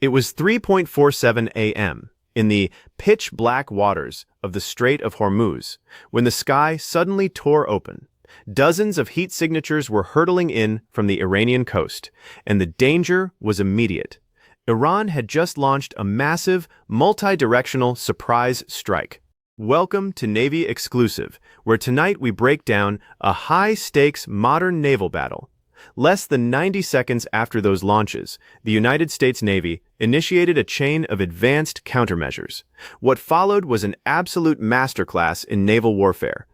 It was 3:47 a.m. in the pitch-black waters of the Strait of Hormuz when the sky suddenly tore open. Dozens of heat signatures were hurtling in from the Iranian coast, and the danger was immediate. Iran had just launched a massive, multi-directional surprise strike. Welcome to Navy Exclusive, where tonight we break down a high-stakes modern naval battle. Less than 90 seconds after those launches, the United States Navy initiated a chain of advanced countermeasures. What followed was an absolute masterclass in naval warfare,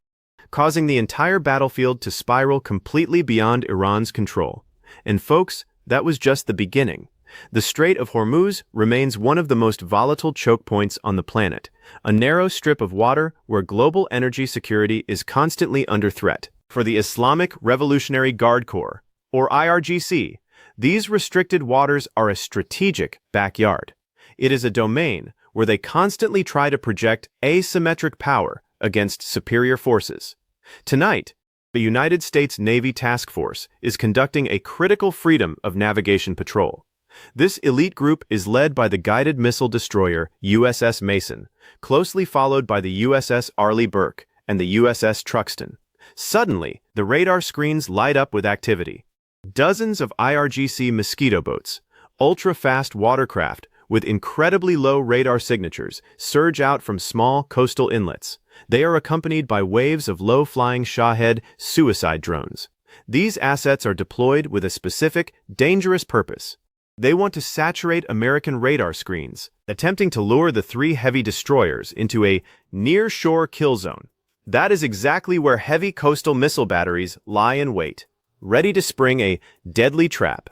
causing the entire battlefield to spiral completely beyond Iran's control. And folks, that was just the beginning. The Strait of Hormuz remains one of the most volatile choke points on the planet, a narrow strip of water where global energy security is constantly under threat. For the Islamic Revolutionary Guard Corps, or IRGC, these restricted waters are a strategic backyard. It is a domain where they constantly try to project asymmetric power against superior forces. Tonight, the United States Navy Task Force is conducting a critical freedom of navigation patrol. This elite group is led by the guided missile destroyer USS Mason, closely followed by the USS Arleigh Burke and the USS Truxton. Suddenly, the radar screens light up with activity. Dozens of IRGC mosquito boats, ultra-fast watercraft with incredibly low radar signatures, surge out from small coastal inlets. They are accompanied by waves of low-flying Shahed suicide drones. These assets are deployed with a specific, dangerous purpose. They want to saturate American radar screens, attempting to lure the three heavy destroyers into a near-shore kill zone. That is exactly where heavy coastal missile batteries lie in wait, ready to spring a deadly trap.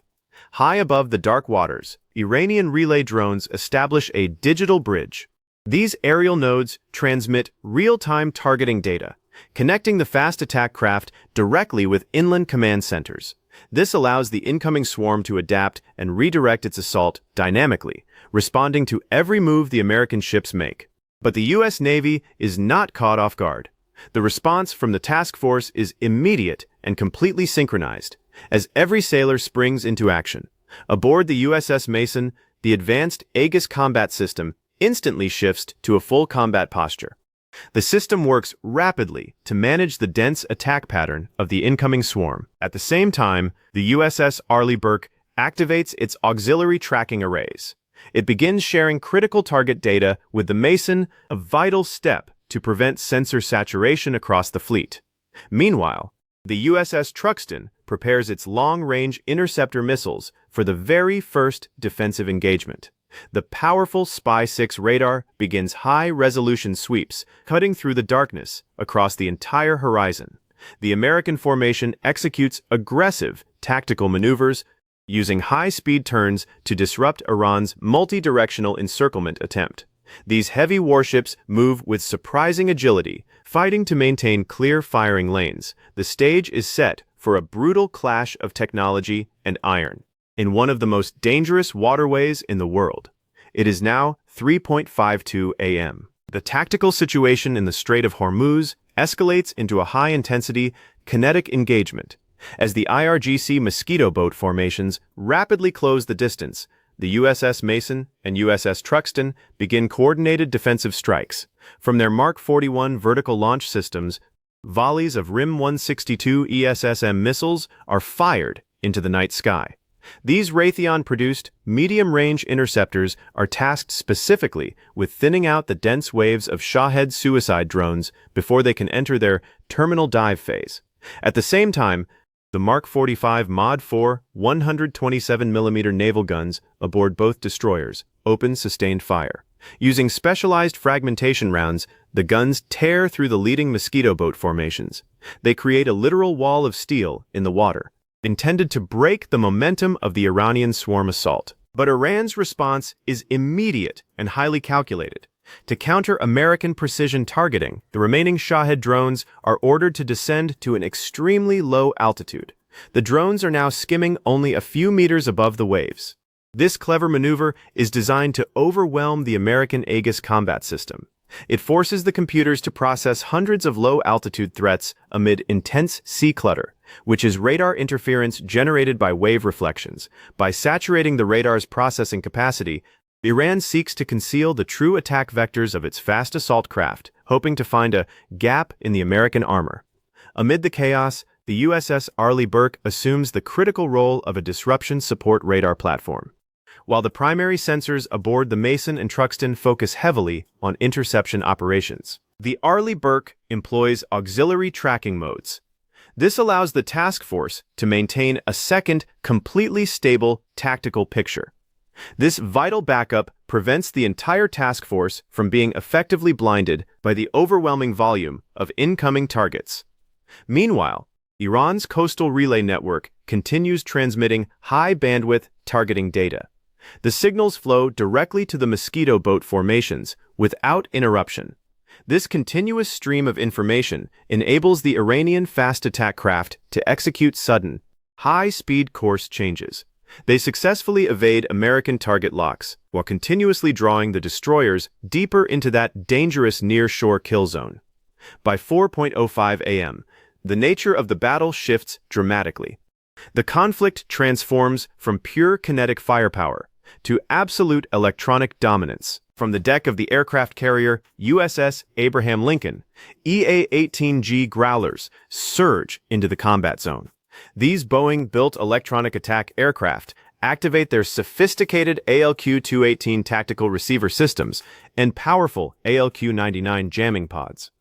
High above the dark waters, Iranian relay drones establish a digital bridge. These aerial nodes transmit real-time targeting data, connecting the fast attack craft directly with inland command centers. This allows the incoming swarm to adapt and redirect its assault dynamically, responding to every move the American ships make. But the U.S. Navy is not caught off guard. The response from the task force is immediate and completely synchronized, as every sailor springs into action. Aboard the USS Mason, the advanced Aegis combat system instantly shifts to a full combat posture. The system works rapidly to manage the dense attack pattern of the incoming swarm. At the same time, the USS Arleigh Burke activates its auxiliary tracking arrays. It begins sharing critical target data with the Mason, a vital step to prevent sensor saturation across the fleet. Meanwhile, the USS Truxton prepares its long-range interceptor missiles for the very first defensive engagement. The powerful Spy-6 radar begins high-resolution sweeps, cutting through the darkness across the entire horizon. The American formation executes aggressive tactical maneuvers, using high-speed turns to disrupt Iran's multi-directional encirclement attempt. These heavy warships move with surprising agility, fighting to maintain clear firing lanes. The stage is set for a brutal clash of technology and iron in one of the most dangerous waterways in the world. It is now 3:52 a.m. The tactical situation in the Strait of Hormuz escalates into a high-intensity, kinetic engagement. As the IRGC mosquito boat formations rapidly close the distance, the USS Mason and USS Truxton begin coordinated defensive strikes. From their Mark 41 vertical launch systems, volleys of RIM-162 ESSM missiles are fired into the night sky. These Raytheon-produced medium-range interceptors are tasked specifically with thinning out the dense waves of Shahed suicide drones before they can enter their terminal dive phase. At the same time, the Mark 45 Mod 4 127mm naval guns aboard both destroyers open sustained fire. Using specialized fragmentation rounds, the guns tear through the leading mosquito boat formations. They create a literal wall of steel in the water, intended to break the momentum of the Iranian swarm assault. But Iran's response is immediate and highly calculated. To counter American precision targeting, the remaining Shahed drones are ordered to descend to an extremely low altitude. The drones are now skimming only a few meters above the waves. This clever maneuver is designed to overwhelm the American Aegis combat system. It forces the computers to process hundreds of low-altitude threats amid intense sea clutter, which is radar interference generated by wave reflections. By saturating the radar's processing capacity, Iran seeks to conceal the true attack vectors of its fast assault craft, hoping to find a gap in the American armor. Amid the chaos, the USS Arleigh Burke assumes the critical role of a disruption support radar platform. While the primary sensors aboard the Mason and Truxton focus heavily on interception operations, the Arleigh Burke employs auxiliary tracking modes. This allows the task force to maintain a second, completely stable tactical picture. This vital backup prevents the entire task force from being effectively blinded by the overwhelming volume of incoming targets. Meanwhile, Iran's coastal relay network continues transmitting high-bandwidth targeting data. The signals flow directly to the mosquito boat formations without interruption. This continuous stream of information enables the Iranian fast attack craft to execute sudden, high-speed course changes. They successfully evade American target locks while continuously drawing the destroyers deeper into that dangerous near-shore kill zone. By 4:05 a.m., the nature of the battle shifts dramatically. The conflict transforms from pure kinetic firepower to absolute electronic dominance. From the deck of the aircraft carrier USS Abraham Lincoln, EA-18G Growlers surge into the combat zone. These Boeing-built electronic attack aircraft activate their sophisticated ALQ-218 tactical receiver systems and powerful ALQ-99 jamming pods.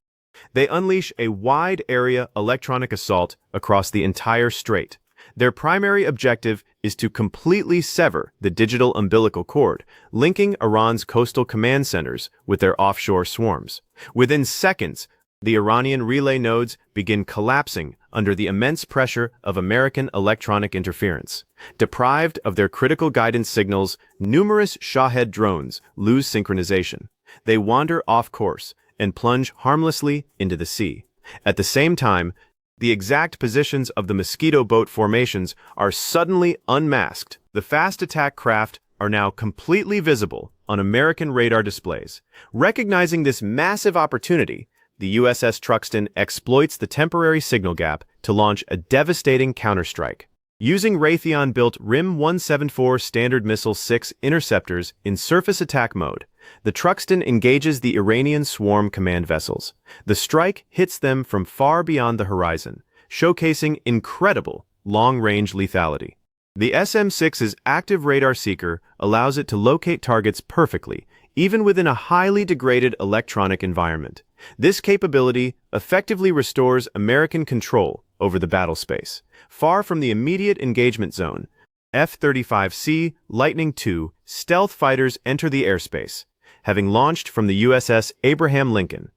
They unleash a wide-area electronic assault across the entire strait. Their primary objective is to completely sever the digital umbilical cord, linking Iran's coastal command centers with their offshore swarms. Within seconds, the Iranian relay nodes begin collapsing under the immense pressure of American electronic interference. Deprived of their critical guidance signals, numerous Shahed drones lose synchronization. They wander off course and plunge harmlessly into the sea. At the same time, the exact positions of the mosquito boat formations are suddenly unmasked. The fast attack craft are now completely visible on American radar displays. Recognizing this massive opportunity, the USS Truxton exploits the temporary signal gap to launch a devastating counterstrike. Using Raytheon-built RIM-162 Standard Missile 6 interceptors in surface attack mode, the Truxton engages the Iranian swarm command vessels. The strike hits them from far beyond the horizon, showcasing incredible long-range lethality. The SM-6's active radar seeker allows it to locate targets perfectly, even within a highly degraded electronic environment. This capability effectively restores American control over the battle space. Far from the immediate engagement zone, F-35C Lightning Two stealth fighters enter the airspace, having launched from the USS Abraham Lincoln.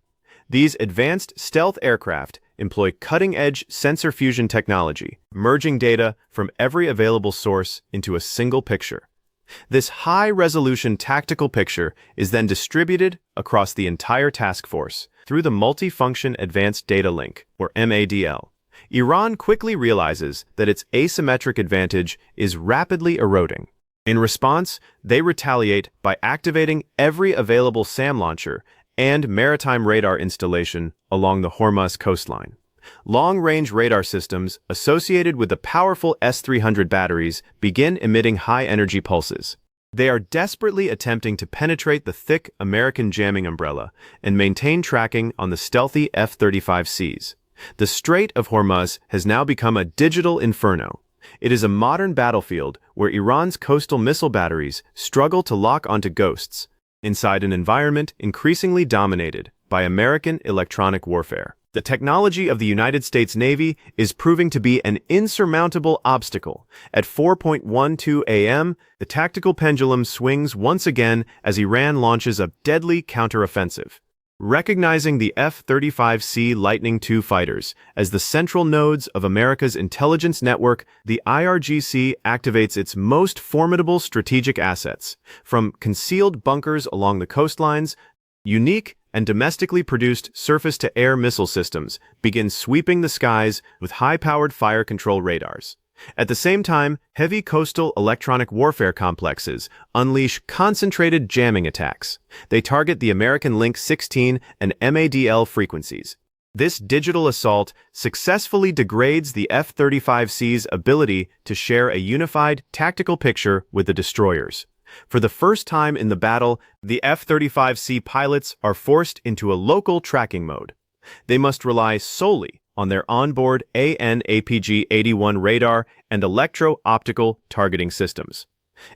These advanced stealth aircraft employ cutting-edge sensor fusion technology, merging data from every available source into a single picture. This high-resolution tactical picture is then distributed across the entire task force through the Multifunction Advanced Data Link, or MADL. Iran quickly realizes that its asymmetric advantage is rapidly eroding. In response, they retaliate by activating every available SAM launcher and maritime radar installation along the Hormuz coastline. Long-range radar systems associated with the powerful S-300 batteries begin emitting high-energy pulses. They are desperately attempting to penetrate the thick American jamming umbrella and maintain tracking on the stealthy F-35Cs. The Strait of Hormuz has now become a digital inferno. It is a modern battlefield where Iran's coastal missile batteries struggle to lock onto ghosts inside an environment increasingly dominated by American electronic warfare. The technology of the United States Navy is proving to be an insurmountable obstacle. At 4:12 a.m., the tactical pendulum swings once again as Iran launches a deadly counteroffensive. Recognizing the F-35C Lightning Two fighters as the central nodes of America's intelligence network, the IRGC activates its most formidable strategic assets. From concealed bunkers along the coastlines, unique and domestically produced surface-to-air missile systems begin sweeping the skies with high-powered fire control radars. At the same time, heavy coastal electronic warfare complexes unleash concentrated jamming attacks. They target the American Link 16 and MADL frequencies. This digital assault successfully degrades the F-35C's ability to share a unified tactical picture with the destroyers. For the first time in the battle, the F-35C pilots are forced into a local tracking mode. They must rely solely on their onboard AN/APG-81 radar and electro-optical targeting systems.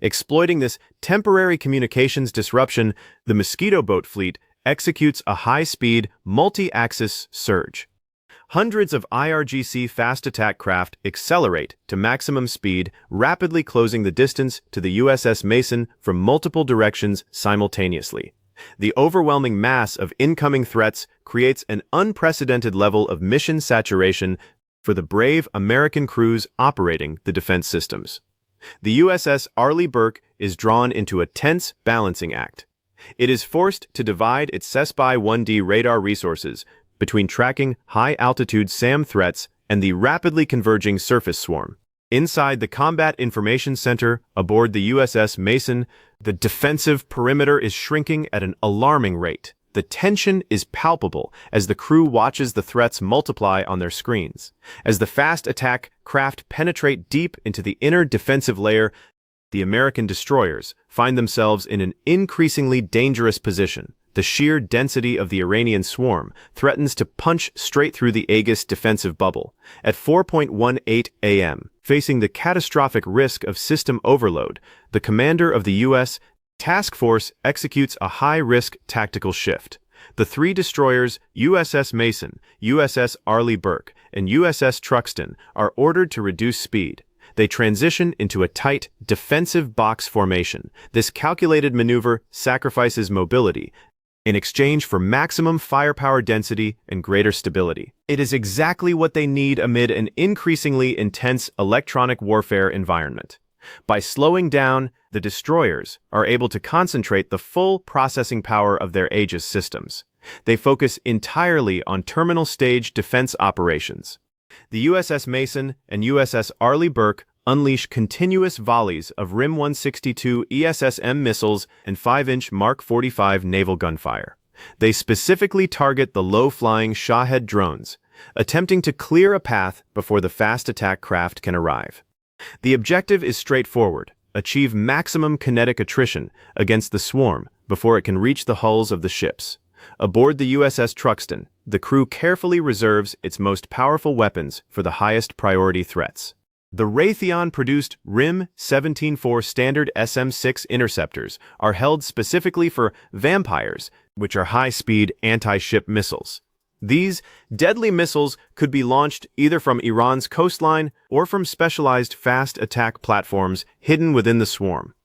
Exploiting this temporary communications disruption, the Mosquito boat fleet executes a high-speed, multi-axis surge. Hundreds of IRGC fast attack craft accelerate to maximum speed, rapidly closing the distance to the USS Mason from multiple directions simultaneously. The overwhelming mass of incoming threats creates an unprecedented level of mission saturation for the brave American crews operating the defense systems. The USS Arleigh Burke is drawn into a tense balancing act. It is forced to divide its SESBY-1D radar resources between tracking high-altitude SAM threats and the rapidly converging surface swarm. Inside the Combat Information Center aboard the USS Mason, the defensive perimeter is shrinking at an alarming rate. The tension is palpable as the crew watches the threats multiply on their screens. As the fast attack craft penetrate deep into the inner defensive layer, the American destroyers find themselves in an increasingly dangerous position. The sheer density of the Iranian swarm threatens to punch straight through the Aegis defensive bubble. At 4:18 a.m., facing the catastrophic risk of system overload, the commander of the U.S. Task Force executes a high-risk tactical shift. The three destroyers, USS Mason, USS Arleigh Burke, and USS Truxton, are ordered to reduce speed. They transition into a tight, defensive box formation. This calculated maneuver sacrifices mobility in exchange for maximum firepower density and greater stability. It is exactly what they need amid an increasingly intense electronic warfare environment. By slowing down, the destroyers are able to concentrate the full processing power of their Aegis systems. They focus entirely on terminal stage defense operations. The USS Mason and USS Arleigh Burke unleash continuous volleys of RIM-162 ESSM missiles and 5-inch Mark 45 naval gunfire. They specifically target the low-flying Shahed drones, attempting to clear a path before the fast attack craft can arrive. The objective is straightforward: achieve maximum kinetic attrition against the swarm before it can reach the hulls of the ships. Aboard the USS Truxton, the crew carefully reserves its most powerful weapons for the highest priority threats. The Raytheon-produced RIM-162 standard SM-6 interceptors are held specifically for Vampires, which are high-speed anti-ship missiles. These deadly missiles could be launched either from Iran's coastline or from specialized fast attack platforms hidden within the swarm.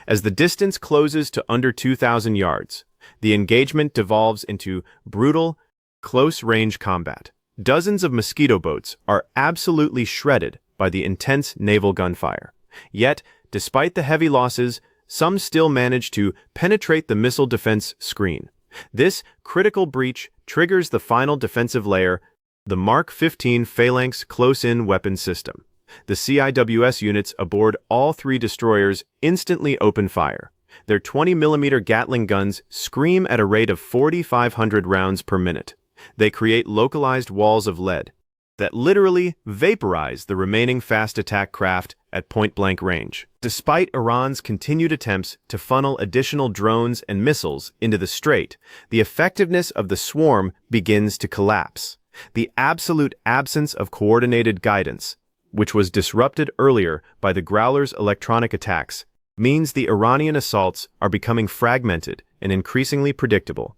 As the distance closes to under 2,000 yards, the engagement devolves into brutal, close-range combat. Dozens of Mosquito boats are absolutely shredded by the intense naval gunfire. Yet, despite the heavy losses, some still manage to penetrate the missile defense screen. This critical breach triggers the final defensive layer, the Mark 15 Phalanx close-in weapon system. The CIWS units aboard all three destroyers instantly open fire. Their 20mm Gatling guns scream at a rate of 4,500 rounds per minute. They create localized walls of lead that literally vaporize the remaining fast attack craft at point-blank range. Despite Iran's continued attempts to funnel additional drones and missiles into the strait, the effectiveness of the swarm begins to collapse. The absolute absence of coordinated guidance, which was disrupted earlier by the Growler's electronic attacks, means the Iranian assaults are becoming fragmented and increasingly predictable.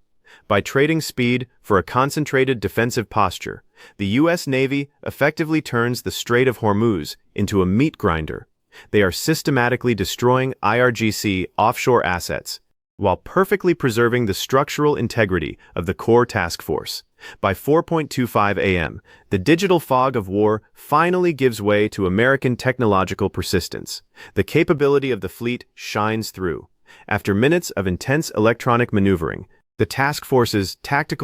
By trading speed for a concentrated defensive posture, the U.S. Navy effectively turns the Strait of Hormuz into a meat grinder. They are systematically destroying IRGC offshore assets while perfectly preserving the structural integrity of the core task force. By 4:25 a.m., the digital fog of war finally gives way to American technological persistence. The capability of the fleet shines through. After minutes of intense electronic maneuvering, the task force's tactical